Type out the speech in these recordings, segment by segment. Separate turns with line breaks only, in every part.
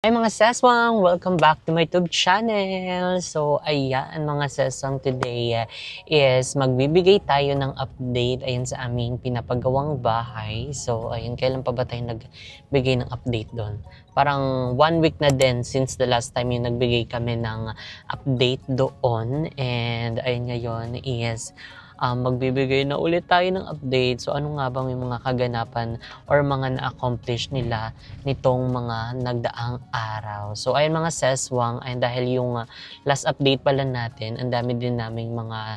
Hi mga seswang! Welcome back to my YouTube channel! So, ayan mga seswang, today is magbibigay tayo ng update ayan sa aming pinapagawang bahay. So, ayun, kailan pa ba tayo nagbigay ng update doon? Parang 1 week na din since the last time yung nagbigay kami ng update doon. And ayun, ngayon is magbibigay na ulit tayo ng update. So, ano nga bang yung mga kaganapan or mga na-accomplish nila nitong mga nagdaang araw. So, ayun mga seswang, ayun dahil yung last update pala natin, ang dami din naming mga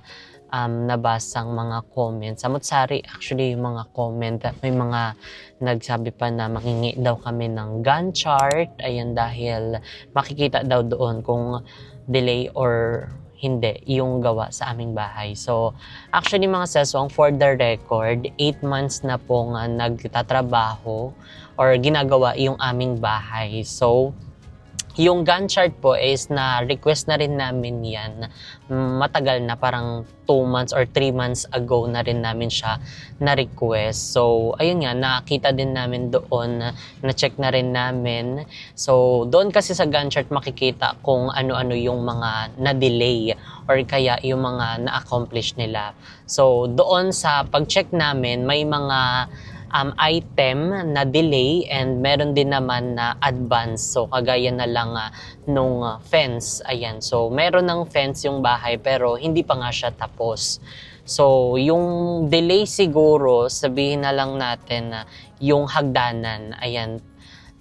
nabasang mga comments. Samot-sari actually yung mga comment. May mga nagsabi pa na makingi daw kami ng Gantt chart. Ayun dahil makikita daw doon kung delay or hindi yung gawa sa aming bahay. So, actually mga seswang, for the record, 8 months na pong nagtatrabaho or ginagawa yung aming bahay. So, yung Gantt chart po is na-request na rin namin yan matagal na, parang 2 months or 3 months ago na rin namin siya na-request. So, ayun nga, nakita din namin doon, na-check na rin namin. So, doon kasi sa Gantt chart makikita kung ano-ano yung mga na-delay or kaya yung mga na-accomplish nila. So, doon sa pag-check namin, may mga item na delay and meron din naman na advance. So, kagaya na lang nung fence. Ayan. So, meron ng fence yung bahay pero hindi pa nga siya tapos. So, yung delay siguro, sabihin na lang natin na yung hagdanan. Ayan.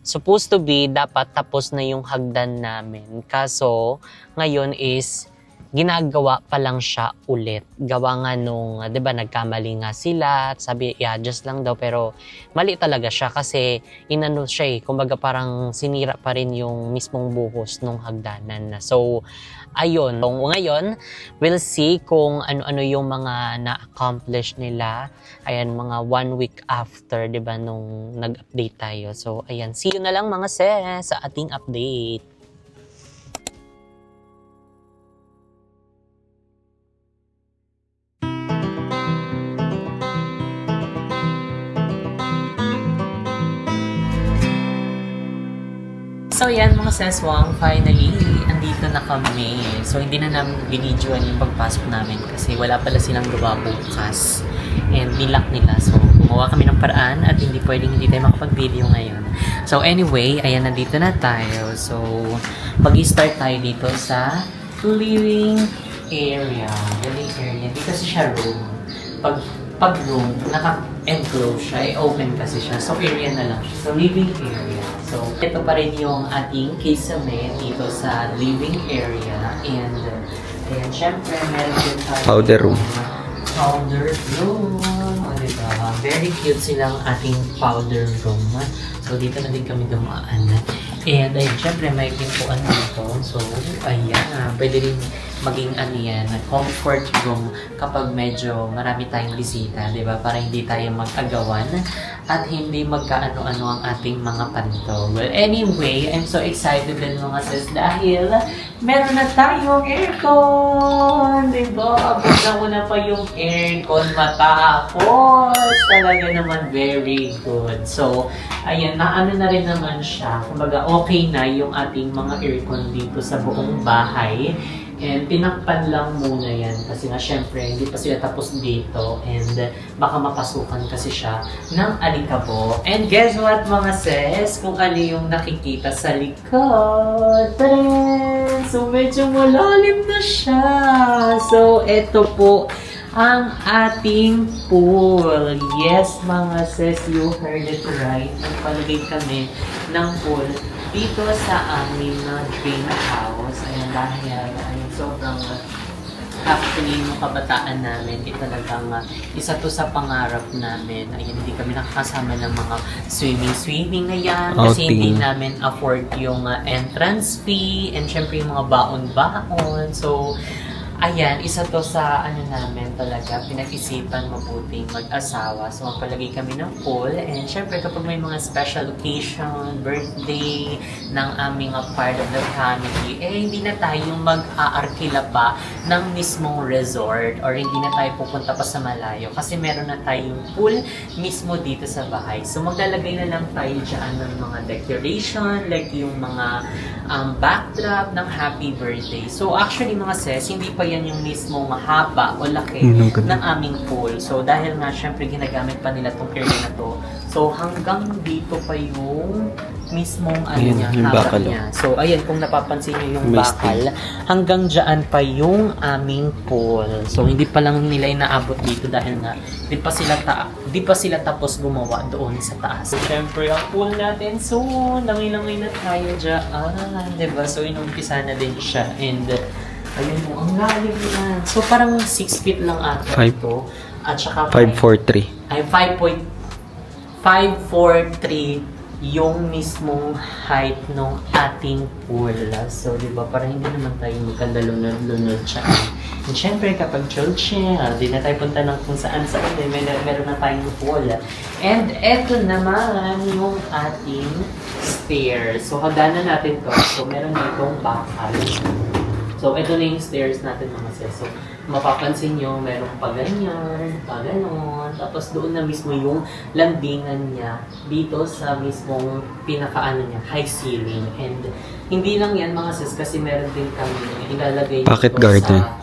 Supposed to be, dapat tapos na yung hagdan namin. Kaso, ngayon is ginagawa pa lang siya ulit. Gawa nga nung, 'di ba, nagkamali nga sila, sabi i-adjust lang daw pero mali talaga siya kasi inano siya kumbaga parang sinira pa rin yung mismong buhos nung hagdanan. So, ayun. Ngayon, we'll see kung ano-ano yung mga na-accomplish nila. Ayan, mga 1 week after, 'di ba, nung nag-update tayo. So, ayan, see you na lang mga sis sa ating update. So yan mga seswang, finally, andito na kami. So hindi na namin binidyoan yung pagpasok namin kasi wala pala silang gawa bukas. And nilock nila. So gumawa kami ng paraan at hindi tayo makapag-video ngayon. So anyway, ayan, nandito na tayo. So mag-start tayo dito sa living area. Living area. Hindi kasi siya room. Pag room, naka-enclose siya, open kasi siya. So area na lang siya. So living area. So, ito pa rin yung ating kisame dito sa living area. And, ayan, syempre, meron din tayo
powder room.
Powder room. O, diba? Very cute silang ating powder room. So, dito na din kami dumaan. And, ayun, syempre, may pintuan dito. So, ayan, pwede rin maging yan, comfort room kapag medyo marami tayong bisita, di ba? Para hindi tayo mag-agawan at hindi magkaano-ano ang ating mga panto. Well, anyway, I'm so excited din mga sis dahil meron na tayong aircon! Di ba? Abot na ko na pa yung aircon matapos! Talaga naman very good. So, ayan, naano na rin naman siya. Kumbaga, okay na yung ating mga aircon dito sa buong bahay. And tinakpan lang muna yan kasi nga syempre hindi pa sila tapos dito and baka mapasukan kasi siya ng alikabok. And guess what mga sis? Kung ano yung nakikita sa likod. Tadaan! So medyo malalim na siya. So eto po ang ating pool. Yes mga sis, you heard it right. Nagpalagay kami ng pool dito sa aming dream house. Ayan, dahil sobrang actually yung kabataan namin, talagang isa to sa pangarap namin. Ayan, hindi kami nakakasama ng mga swimming na yan kasi hindi namin afford yung entrance fee and syempre yung mga baon-baon. So, Ayan, isa to sa ano namin talaga, pinag-isipan mabuting mag-asawa. So, magpalagay kami ng pool. And syempre, kapag may mga special occasion, birthday ng aming part of the family, hindi na tayo mag-aarkila pa ng mismong resort or hindi na tayo pupunta pa sa malayo kasi meron na tayong pool mismo dito sa bahay. So, maglalagay na lang tayo dyan ng mga decoration, like yung mga backdrop ng happy birthday. So, actually mga sis, hindi pa yan yung mismo mahaba o laki ng aming pool. So, dahil nga syempre ginagamit pa nila tong area na to. So, hanggang dito pa yung mismong haba niya. So, ayan, kung napapansin nyo yung bakal, hanggang dyan pa yung aming pool. So, hindi pa lang nila inaabot dito dahil nga di pa sila tapos gumawa doon sa taas. So, syempre, ang pool natin soon. Langay-langay na tayo dyan. Diba? So, inumpisa na din siya. And, ayun mo, ang lalim yan. So, parang 6 feet lang ata ito. At saka
543.
Ay, 5.543 yung mismong height ng ating pool. So, di ba, parang hindi naman tayo magkandalunod-lunod siya. And syempre, kapag chill, di na tayo punta ng kung saan-saan, meron na tayong pool. And eto naman yung ating stairs. So, hagdanan natin to. So, meron ditong bakal. So, ito na yung stairs natin mga sis. So, mapapansin nyo, meron pa ganyan, pa ganon. Tapos doon na mismo yung landingan niya dito sa mismong pinakaano niya, high ceiling. And hindi lang yan mga sis kasi meron din kami ilalagay
pocket
dito
garden
sa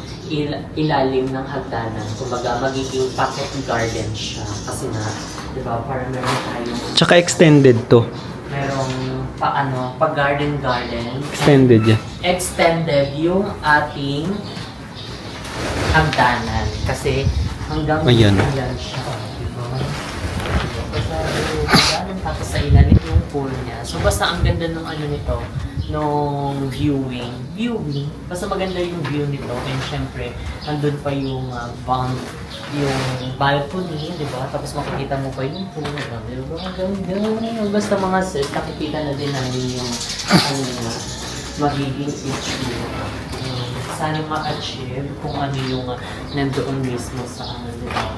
ilalim ng hagdanan. Kumbaga, magiging pocket garden siya. Kasi na, di ba, para meron tayong...
Tsaka extended to.
Merong pa-garden.
Extended yan.
Extended yung ating hagdanan. Kasi hanggang
ayan
siya. Diba? Tapos sa ilalim yung pool niya. So basta ang ganda ng ano nito, nung viewing. Basta maganda yung view nito. And syempre, andun pa yung yung balcony, di ba? Tapos makikita mo pa yung pool, di ba? Ganda. Basta mga sis, nakikita na din namin yung magiging issue. Sana ma-achieve kung ano yung nandoon mismo sa di ba?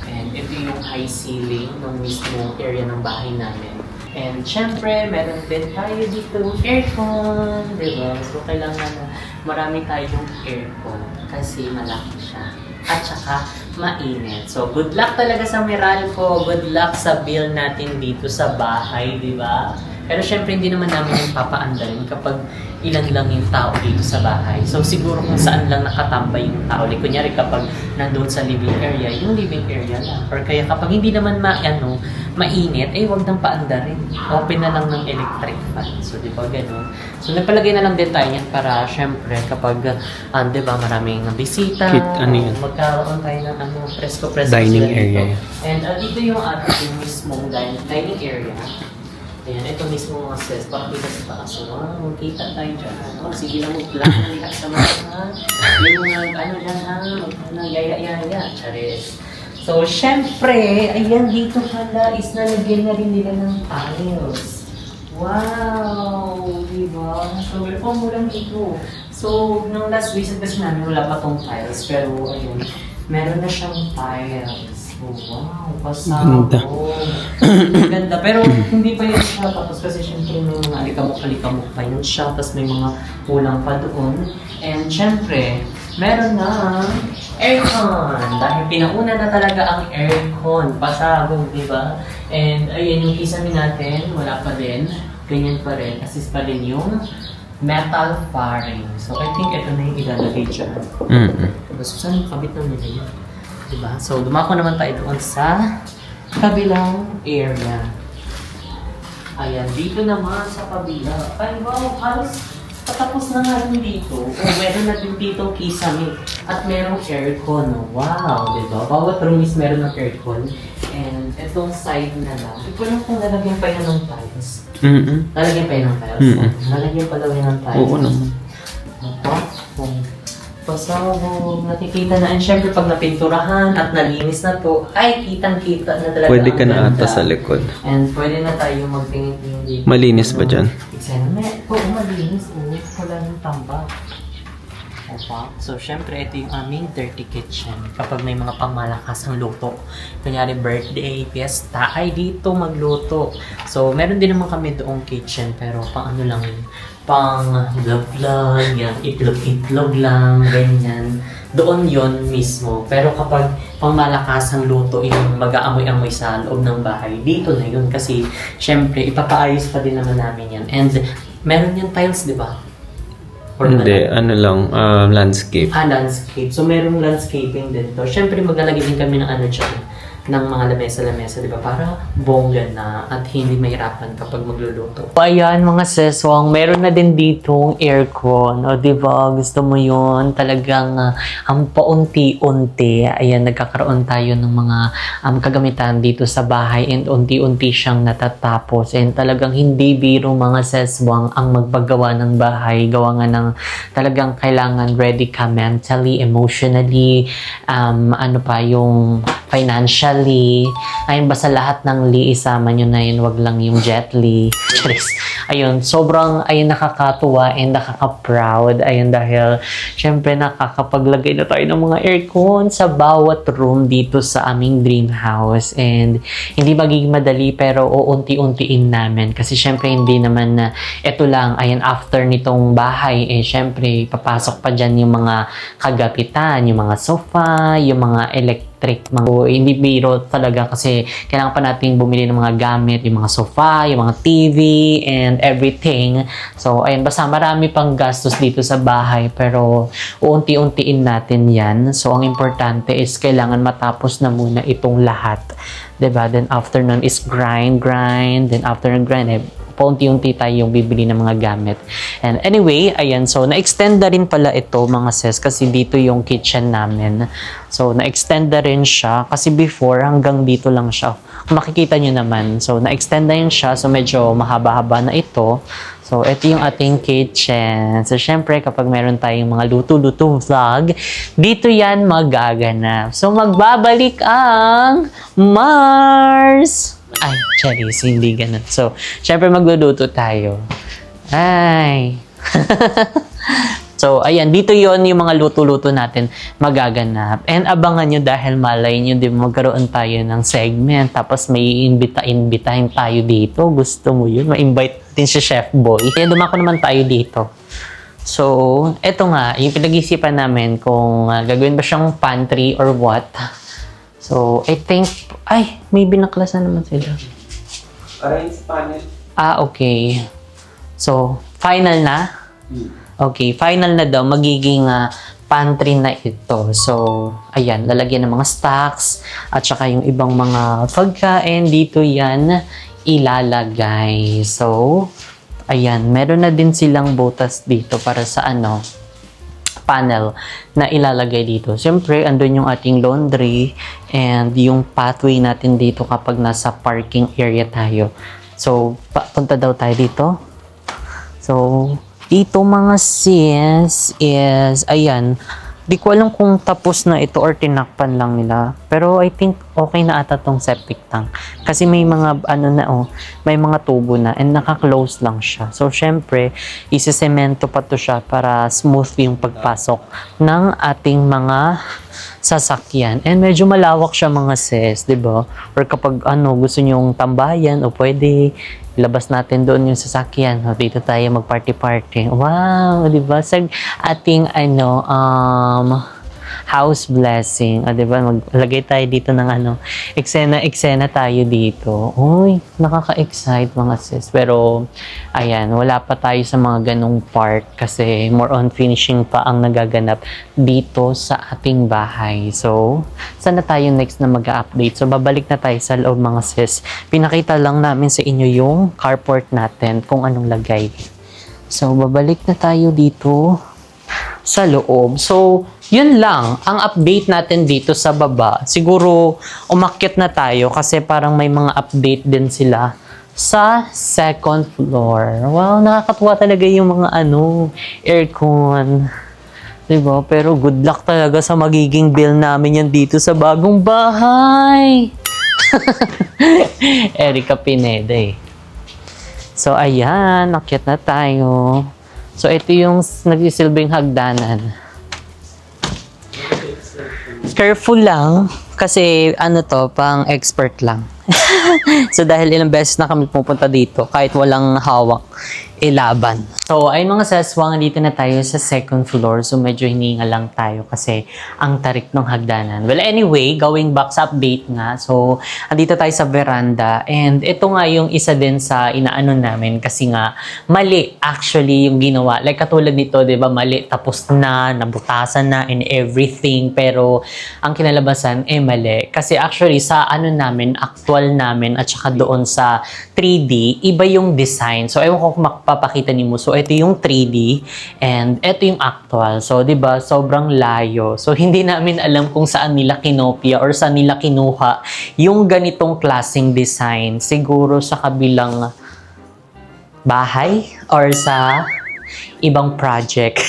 And ito yung high ceiling ng mismo area ng bahay namin. And syempre, meron din tayo dito aircon, di ba? So, kailangan marami tayong aircon kasi malaki siya. At saka, mainit. So, good luck talaga sa Meralco. Good luck sa bill natin dito sa bahay, di ba? Pero syempre, hindi naman namin yung papaandarin kapag ilan lang yung tao dito sa bahay. So, siguro kung saan lang nakatambay yung tao. Like, kunyari kapag nandun sa living area, yung living area lang. Or kaya kapag hindi naman mainit, wag nang paandarin. Open na lang ng electric fan. So, di ba, gano'n? So, nagpalagay na lang din tayo yan para syempre kapag, di ba, maraming bisita, magkaroon tayo ng presko-presko
dining area.
And dito yung ating mismong dining area. Ayan, ito mismo mga sis, para kita sa taas. So, magkita tayo dyan. Sige lang, mag-plan na lihat sa mga yung yaya-yaya. Charis. So, syempre, ayan, dito pala is nalagyan na rin nila ng tiles. Wow! Diba? So, welcome mo lang dito. So, nung last visit kasi namin, wala pa tong tiles. Pero, ayun, meron na siyang tiles. Oh, wow, pasabog. Ganda. Pero hindi pa yun siya. Tapos kasi syempre may mga alikabok pa yun siya. Tapos may mga kulang pa doon. And syempre, meron na aircon. Dahil pinauna na talaga ang aircon. Pasabog, di ba? And ayun yung kisame natin. Wala pa din. Ganyan pa rin. Assist pa rin yung metal faring. So I think ito na yung ilalagay dyan. Tapos saan yung kabit ng nila yun? Diba? So, dumako naman tayo doon sa kabilang area. Ayan, dito naman sa kabila. Ay, wow, halos patapos na nga rin dito. Meron na din dito kisame. At merong aircon. Wow, diba? Bawat room is meron ng aircon. And itong side na lang. Hindi ko lang kung lalagyan pa yan ng tiles. Lalagyan pa yan ng tiles. Lalagyan pa daw yan ng tiles.
Oo naman.
Pasabog, nakikita na. And syempre pag napinturahan at nalinis na to, ay kitang-kita na talaga.
Pwede ka na ata sa likod.
And pwede na tayo magtingin-tingin dito.
Malinis ba dyan?
Oo, malinis. Wala yung tambak. Opa. So, syempre, ito yung aming dirty kitchen. Kapag may mga pamalakas ang luto. Kunyari, birthday, fiesta, ay dito magluto. So, meron din naman kami doong kitchen, pero pang ano lang yun. Pang vlog-vlog, yan, itlog-itlog lang, ganyan. Doon yon mismo. Pero kapag pamalakas ang luto, yung mag-aamoy-amoy sa loob ng bahay, dito na yun. Kasi, syempre, ipapaayos pa din naman namin yan. And, meron yung tiles, di ba? Or
Hindi, ano lang, landscape.
landscape. So, merong landscaping din to. Siyempre, maglalagay din kami ng ano dyan, ng mga lamesa-lamesa, di ba? Para bongga na at hindi mahirapan kapag magluluto. So, ayan mga seswang, meron na din ditong aircon. O, di ba? Gusto mo yun? Talagang ang paunti-unti. Ayan, nagkakaroon tayo ng mga kagamitan dito sa bahay and unti-unti siyang natatapos. And talagang hindi biro mga seswang ang magpagawa ng bahay. Gawa nga ng talagang kailangan ready ka mentally, emotionally, ano pa yung financially. Ayun, basta lahat ng li isama nyo na yun, wag lang yung jet li. Ayun, sobrang ayun, nakakatuwa and nakaka-proud. Ayun, dahil syempre nakakapaglagay na tayo ng mga aircon sa bawat room dito sa aming dream house. And hindi magiging madali pero uunti-untiin namin. Kasi syempre hindi naman na ito lang, ayun, after nitong bahay, syempre papasok pa dyan yung mga kagapitan, yung mga sofa, yung mga electric. Hindi biro talaga kasi kailangan pa natin bumili ng mga gamit, yung mga sofa, yung mga TV, and everything. So, ayun, basta marami pang gastos dito sa bahay pero uunti-untiin natin yan. So, ang importante is kailangan matapos na muna itong lahat. Diba? Then, after nun is grind. Then, after ng grind, paunti-unti tayong bibili ng mga gamit. And anyway, ayan, so na-extend na rin pala ito mga sis kasi dito yung kitchen namin. So na-extend na rin siya kasi before hanggang dito lang siya. Kung makikita nyo naman. So na-extend na yun siya. So medyo mahaba-haba na ito. So ito yung ating kitchen. So syempre kapag meron tayong mga luto-luto vlog, dito yan magaganap. So magbabalik ang Mars! Ay, Charis, hindi ganun. So, syempre magluluto tayo. Ay. So, ayan, dito yon yung mga luto-luto natin magaganap. And abangan nyo dahil malay nyo, di ba, magkaroon tayo ng segment. Tapos may imbitahin tayo dito. Gusto mo yun? Ma-invite din si Chef Boy. Kaya dumako naman tayo dito. So, eto nga, yung pinag-isipan namin kung gagawin ba siyang pantry or what. So, I think, ay, may binaklasan naman sila.
Arrange panel.
Okay. So, final na? Okay, final na daw. Magiging pantry na ito. So, ayan, lalagyan ng mga stocks at saka yung ibang mga pagkain dito yan ilalagay. So, ayan, meron na din silang butas dito para sa panel na ilalagay dito. Siyempre, andun yung ating laundry and yung pathway natin dito kapag nasa parking area tayo. So, punta daw tayo dito. So, dito mga sis is, ayan, di ko alam kung tapos na ito or tinakpan lang nila. Pero I think okay na ata tong septic tank. Kasi may mga may mga tubo na and naka-close lang siya. So syempre, isisemento pa to siya para smooth yung pagpasok ng ating mga sasakyan. And medyo malawak siya mga sis, 'di ba? Or kapag gusto niyong tambayan o pwede labas natin doon yung sasakyan. O, dito tayo mag-party-party. Wow, 'di ba? Sa ating house blessing. O, 'di ba? Maglagay tayo dito ng eksena tayo dito. Uy, nakaka-excite mga sis. Pero ayan, wala pa tayo sa mga ganung part kasi more on finishing pa ang nagaganap dito sa ating bahay. So, saan na tayo next na mag-update? So, babalik na tayo sa loob mga sis. Pinakita lang namin sa inyo yung carport natin kung anong lagay. So, babalik na tayo dito sa loob. So, yun lang ang update natin dito sa baba. Siguro, umakyat na tayo kasi parang may mga update din sila sa second floor. Wow, nakakatuwa talaga yung mga aircon. Diba? Pero good luck talaga sa magiging bill namin yan dito sa bagong bahay. Erica Pineda eh. So, ayan. Nakyat na tayo. So, ito yung nagsisilbing hagdanan. Careful lang kasi ano to, pang expert lang. So dahil ilang beses na kami pupunta dito kahit walang hawak, ilaban. So ay mga saswang, dito na tayo sa second floor. So medyo hininga lang tayo kasi ang tarik ng hagdanan. Well anyway, going back sa update nga. So andito tayo sa veranda and ito nga yung isa din sa inaano namin kasi nga mali actually yung ginawa. Like katulad nito, 'di ba? Mali, tapos na, nabutasan na and everything, pero ang kinalabasan mali. Kasi actually sa ano namin, actual namin at saka doon sa 3D, iba yung design. So ewan ko kung makapapakita niyo mo. So ito yung 3D and ito yung actual. So 'di ba, sobrang layo. So hindi namin alam kung saan nila kinopya or saan nila kinuha yung ganitong klaseng design. Siguro sa kabilang bahay or sa ibang project.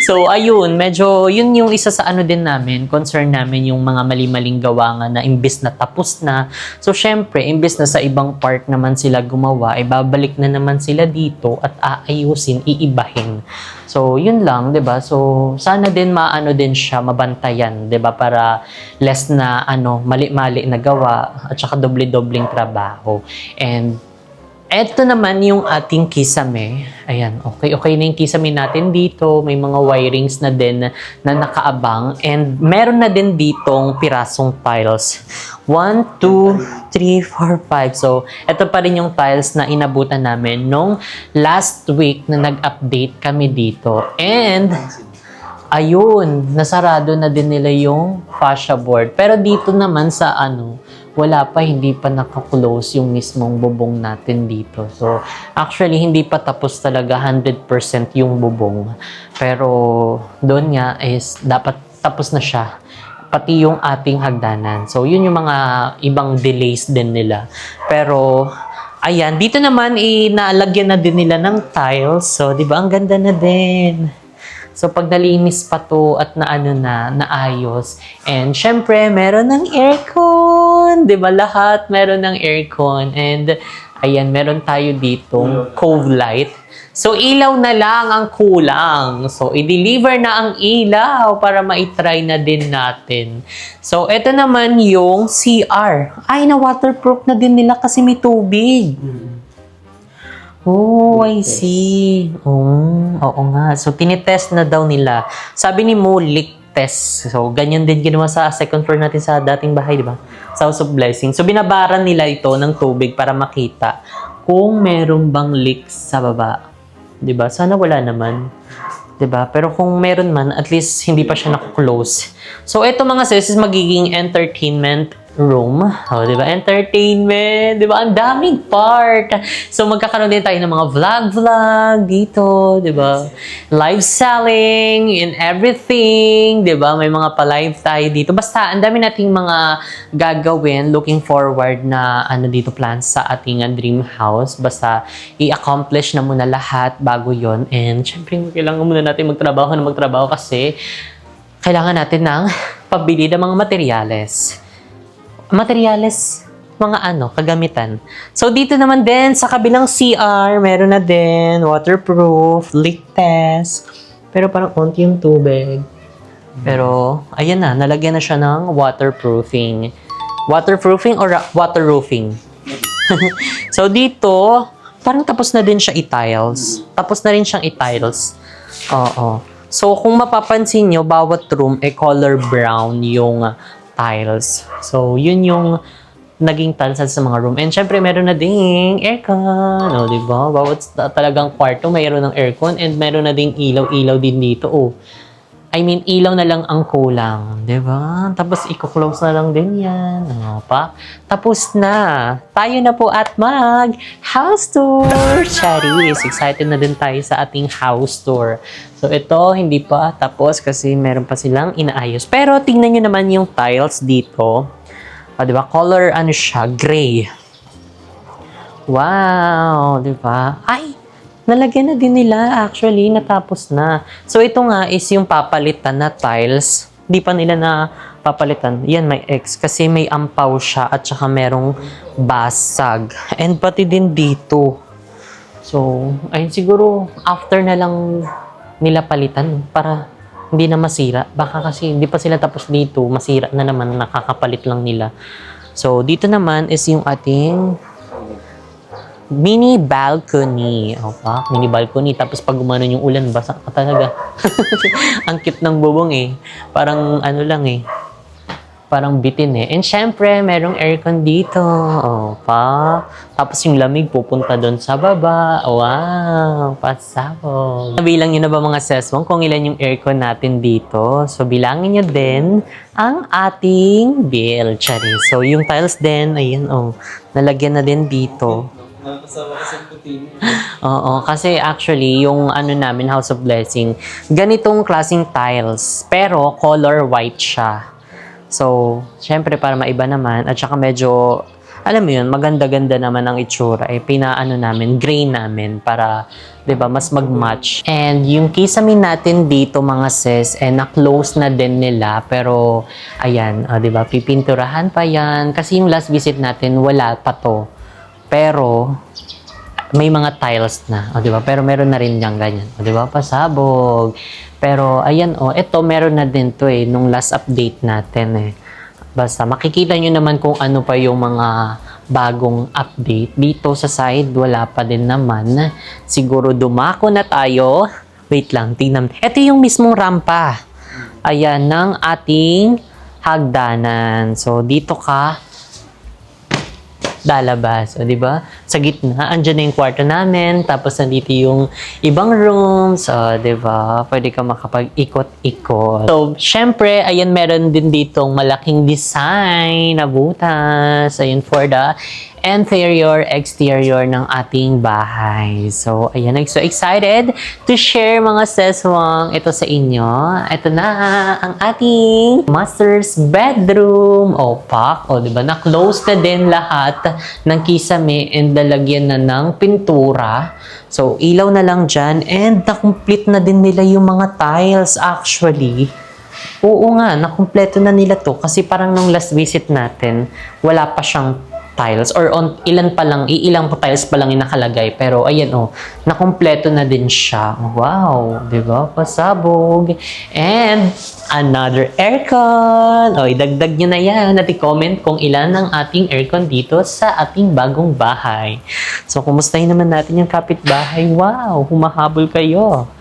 So, ayun, medyo, yun yung isa sa ano din namin, concern namin yung mga mali-maling gawa nga na imbes na tapos na. So, syempre, imbes na sa ibang part naman sila gumawa, ay babalik na naman sila dito at aayusin, iibahin. So, yun lang, 'di ba? So, sana din maano din siya, mabantayan, 'di ba? Para less na ano, mali-mali na gawa at saka doble-dobleng trabaho. And eto naman yung ating kisame. Ayan, okay na yung kisame natin dito. May mga wirings na din na nakaabang. And meron na din ditong pirasong tiles. 1, 2, 3, 4, 5. So, eto pa rin yung tiles na inabutan namin nung last week na nag-update kami dito. And ayun, nasarado na din nila yung fascia board. Pero dito naman sa ano, wala pa, hindi pa naka-close yung mismong bubong natin dito. So, actually, hindi pa tapos talaga 100% yung bubong. Pero, doon nga is dapat tapos na siya. Pati yung ating hagdanan. So, yun yung mga ibang delays din nila. Pero, ayan, dito naman, naalagyan na din nila ng tiles. So, di ba, ang ganda na din. So, pag nalinis pa to at naayos. And, syempre, meron ng aircon. Di ba, lahat meron ng aircon. And, ayan, meron tayo ditong cove light. So, ilaw na lang ang kulang. So, i-deliver na ang ilaw para ma-try na din natin. So, ito naman yung CR. Ay, na-waterproof na din nila kasi may tubig. Oh, I see. Oo nga. So, tinitest na daw nila. Sabi ni Mo, leak test. So, ganyan din ginawa sa second floor natin sa dating bahay, di ba? Sa House of Blessing. So, binabaran nila ito ng tubig para makita kung meron bang leak sa baba. Di ba? Sana wala naman. Di ba? Pero kung meron man, at least hindi pa siya naka-close. So, ito mga sis is magiging entertainment room. Oh, di ba? Entertainment. Di ba? Ang daming part. So, magkakaroon din tayo ng mga vlog dito. Di ba? Live selling and everything. Di ba? May mga pa-live tayo dito. Basta, ang dami nating mga gagawin. Looking forward na dito plans sa ating dream house. Basta, i-accomplish na muna lahat bago yon. And, syempre, kailangan muna natin magtrabaho kasi kailangan natin ng pabili ng mga materyales, mga kagamitan. So, dito naman din, sa kabilang CR, meron na din, waterproof, leak test, pero parang konti yung tubig. Pero, ayan na, nalagyan na siya ng waterproofing. Waterproofing or waterroofing? So, dito, parang tapos na din siya i-tiles. Tapos na rin siyang i-tiles. Oo. So, kung mapapansin nyo, bawat room, color brown yung tiles. So, yun yung naging tiles sa mga room. And syempre, meron na ding aircon. O, diba? Bawat talagang kwarto, mayroon ng aircon and meron na ding ilaw-ilaw din dito. Oh. I mean, ilaw na lang ang kulang. Diba? Tapos, i-close na lang din yan. Tapos na. Tayo na po at mag-house tour. Charis, excited na din tayo sa ating house tour. So, ito, hindi pa tapos kasi meron pa silang inaayos. Pero, tingnan nyo naman yung tiles dito. Diba? Color, siya, gray. Wow! Diba? Ay! Nalagyan na din nila. Actually, natapos na. So, ito nga is yung papalitan na tiles. Di pa nila na papalitan. Yan, may X. Kasi may ampaw siya at saka merong basag. And pati din dito. So, ayun siguro after na lang nila palitan para hindi na masira. Baka kasi hindi pa sila tapos dito, masira na naman, nakakapalit lang nila. So, dito naman is yung ating mini balcony. Opa, mini balcony. Tapos pag gumanon yung ulan, basa ka talaga. Ang cute ng bubong eh. Parang ano lang eh. Parang bitin eh. And syempre, merong aircon dito. Opa. Tapos yung lamig pupunta doon sa baba. Wow. Pasabog. Nabilang nyo na ba mga seswang kung ilan yung aircon natin dito? So, bilangin nyo din ang ating bill. Chari. So, yung tiles din, ayan nalagyan na din dito.
Nakasama kasi puti.
Oo, kasi actually, yung ano namin, House of Blessing, ganitong klaseng tiles, pero color white siya. So, syempre para maiba naman, at saka medyo, alam mo yun, maganda-ganda naman ang itsura, pinaano namin, gray namin, para, 'di ba, mas mag-match. And yung kisame natin dito mga sis, na-close na din nila, pero, ayan, 'di ba, pipinturahan pa yan, kasi yung last visit natin, wala pa to. Pero, may mga tiles na, di ba? Pero meron na rin diyang ganyan, di ba? Pasabog. Pero, ayan, ito meron na din to nung last update natin Basta, makikita nyo naman kung ano pa yung mga bagong update. Dito sa side, wala pa din naman. Siguro dumako na tayo. Wait lang, tingnan. Ito yung mismong rampa. Ayan, ng ating hagdanan. So, dito ka lalabas, di ba? Sa gitna, andyan na yung kwarto namin, tapos nandito yung ibang rooms, di ba? Pwede ka makapag-ikot-ikot. So, syempre, ayan, meron din ditong malaking design na butas, ayan, for the interior, exterior ng ating bahay. So, ayan, I'm so excited to share mga seswang ito sa inyo. Ito na ang ating master's bedroom. Pak, di ba? Na-close na din lahat ng kisame and lalagyan na ng pintura. So, ilaw na lang dyan and na-complete na din nila yung mga tiles actually. Oo nga, nakumpleto na nila to kasi parang nung last visit natin, wala pa siyang tiles or ilan pa lang, ilang tiles pa lang yung nakalagay. Pero ayan nakumpleto na din siya. Wow, di ba? Pasabog. And another aircon. Idagdag nyo na yan at i-comment kung ilan ang ating aircon dito sa ating bagong bahay. So, kumustahin naman natin yung kapitbahay. Wow, humahabol kayo.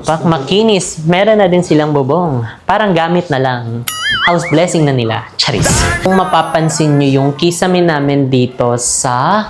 Pak makinis, meron na din silang bubong. Parang gamit na lang. House blessing na nila. Charis. Kung mapapansin nyo yung kisame namin dito sa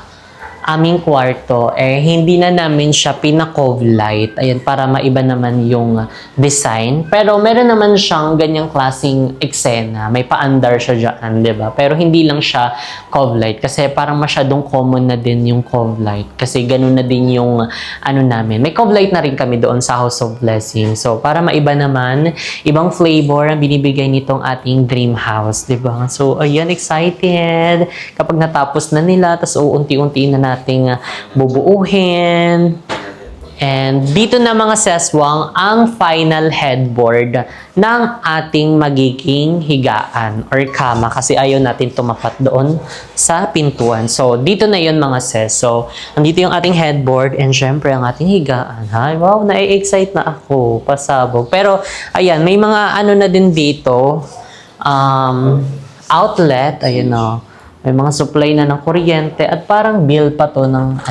aming kwarto, hindi na namin siya pinaka-cove light. Ayan, para maiba naman yung design. Pero meron naman siyang ganyang klaseng eksena. May pa-andar siya dyan, di ba? Pero hindi lang siya cove light. Kasi parang masyadong common na din yung cove light. Kasi ganun na din yung ano namin. May cove light na rin kami doon sa House of Blessing. So, para maiba naman, ibang flavor ang binibigay nitong ating dream house, di ba? So, ayan, excited. Kapag natapos na nila, tas unti-unti na nating bubuuhin. And dito na mga seswang ang final headboard ng ating magiging higaan or kama kasi ayaw natin tumapat doon sa pintuan. So, dito na yun mga ses. So, andito yung ating headboard and syempre ang ating higaan. Ay, wow, na-excite na ako. Pasabog. Pero, ayan, may mga ano na din dito. Outlet. Ayan may mga supply na ng kuryente at parang bill pa to ng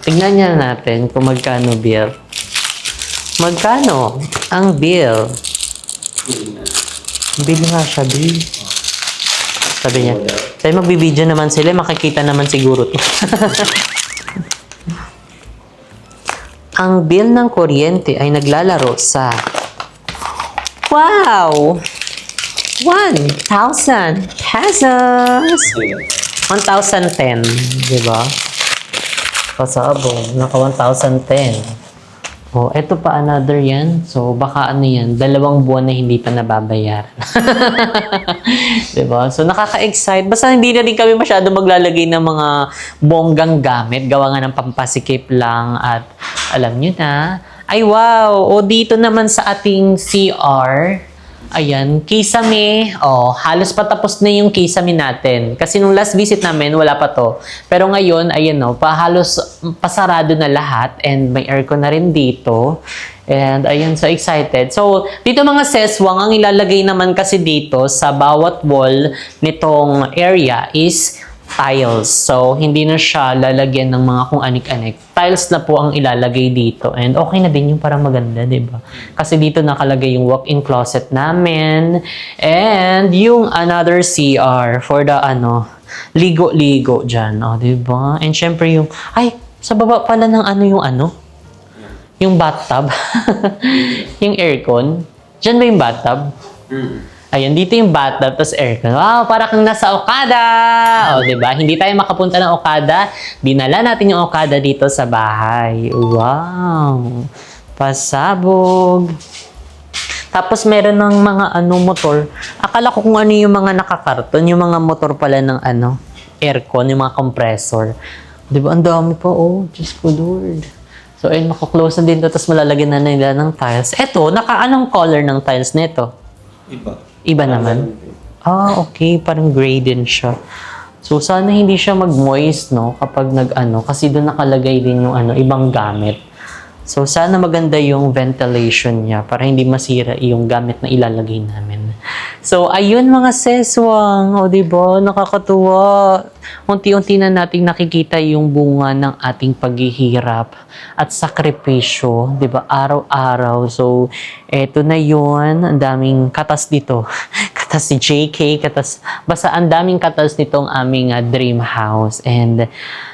tignan niya natin kung magkano bill. Magkano ang bill? Bill nga siya, bill. Sabi niya. Sabi magbibideo naman sila, makikita naman siguro to. Ang bill ng kuryente ay naglalaro sa wow! 1,000 pesos! 1,010, di ba? Pasabog, naka 1,010. Eto pa another yan. So, baka ano yan, 2 buwan na hindi pa nababayaran. Diba? So, nakaka-excite. Basta hindi na rin kami masyado maglalagay ng mga bonggang gamit. Gawa nga ng pampasikip lang. At alam nyo na, ay wow! Dito naman sa ating CR, Ayan, kisame. Oh, halos patapos na yung kisame natin. Kasi nung last visit namin, wala pa to. Pero ngayon, ayan no, halos pasarado na lahat and may aircon na rin dito. And ayun, so excited. So, dito mga seswang, ang ilalagay naman kasi dito sa bawat wall nitong area is tiles. So, hindi na siya lalagyan ng mga kung anik-anik. Tiles na po ang ilalagay dito. And okay na din yung parang maganda, di ba? Kasi dito nakalagay yung walk-in closet namin. And yung another CR for the ligo-ligo dyan. O, di ba? And syempre yung, ay, sa baba pala ng yung bathtub. Yung aircon. Diyan ba yung bathtub? Ayan, dito yung bathtub, tapos aircon. Wow, para kang nasa Okada! O, diba? Hindi tayo makapunta ng Okada. Dinala natin yung Okada dito sa bahay. Wow! Pasabog! Tapos meron ng mga motor. Akala ko kung ano yung mga nakakarton, yung mga motor pala ng aircon, yung mga compressor. Diba? Ang dami pa. Oh, Diyos ko Lord. So, ayun, makaklose na din to, tapos malalagyan na nila ng tiles. Eto, anong color ng tiles nito? Iba naman? Ah, okay. Parang gray din siya. So, sana hindi siya mag-moist, no? Kapag kasi doon nakalagay din yung ibang gamit. So, sana maganda yung ventilation niya para hindi masira yung gamit na ilalagay namin. So, ayun mga seswang. O, diba? Nakakatuwa. Unti-unti na nating nakikita yung bunga ng ating paghihirap at sakripisyo, 'di ba? Araw-araw. So, eto na 'yon, ang daming katas dito. Katas si JK, basta ang daming katas nitong aming dream house. And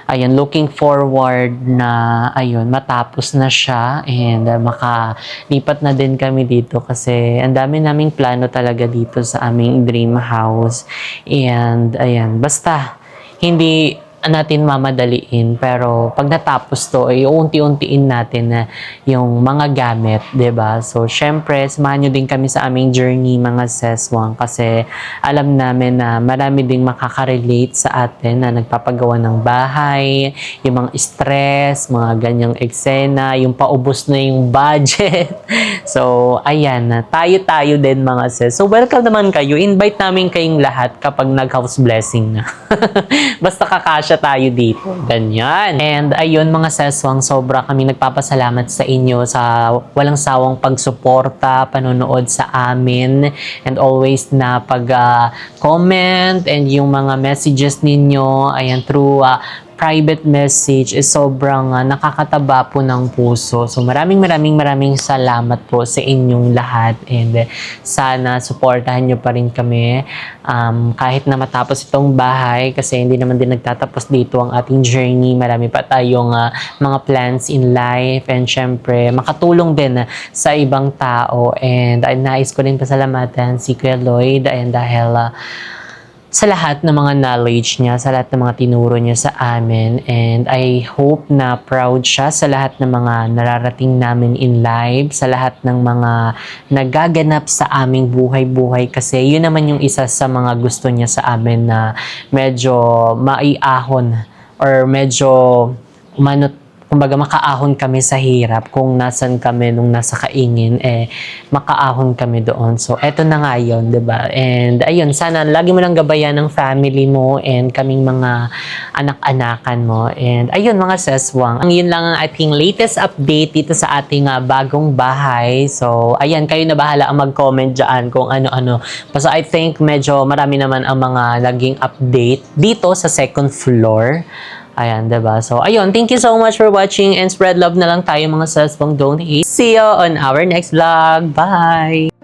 ayun, looking forward na matapos na siya and makalipat na din kami dito kasi ang dami naming plano talaga dito sa aming dream house. And ayan, basta hindi natin mamadaliin pero pag natapos to ay unti-untiin natin na yung mga gamit, 'di ba? So syempre samahan niyo din kami sa aming journey mga seswang kasi alam namin na marami ding makaka-relate sa atin na nagpapagawa ng bahay, yung mga stress, mga ganyang eksena, yung paubos na yung budget. So ayan, tayo din mga ses. So welcome naman kayo. Invite namin kayong lahat kapag nag-house blessing na. Basta kakasya tayo dito. Ganyan. And ayun mga seswang, sobra kami nagpapasalamat sa inyo sa walang sawang pagsuporta, panonood sa amin, and always na pag-comment and yung mga messages ninyo, ayan, through private message is sobrang nakakataba po ng puso. So maraming salamat po sa inyong lahat and sana suportahan nyo pa rin kami kahit na matapos itong bahay kasi hindi naman din nagtatapos dito ang ating journey. Marami pa tayong mga plans in life and syempre makatulong din sa ibang tao and nais ko rin pasalamatan si Kuya Lloyd and dahil sa lahat ng mga knowledge niya, sa lahat ng mga tinuro niya sa amin. And I hope na proud siya sa lahat ng mga nararating namin in life, sa lahat ng mga nagaganap sa aming buhay-buhay. Kasi yun naman yung isa sa mga gusto niya sa amin na medyo maiahon or medyo kumbaga makaahon kami sa hirap kung nasan kami nung nasa kaingin makaahon kami doon. So eto na nga yun, 'di ba? And ayun, sana lagi mo lang gabayan ng family mo and kaming mga anak-anakan mo. And ayun mga seswang, ang yun lang ang ating latest update dito sa ating bagong bahay. So ayan, kayo na bahala ang mag-comment diyan kung ano-ano. Basta I think medyo marami naman ang mga naging update dito sa second floor. Ayan, diba? So, ayun. Thank you so much for watching and spread love na lang tayo mga seswang. Don't hate. See you on our next vlog. Bye!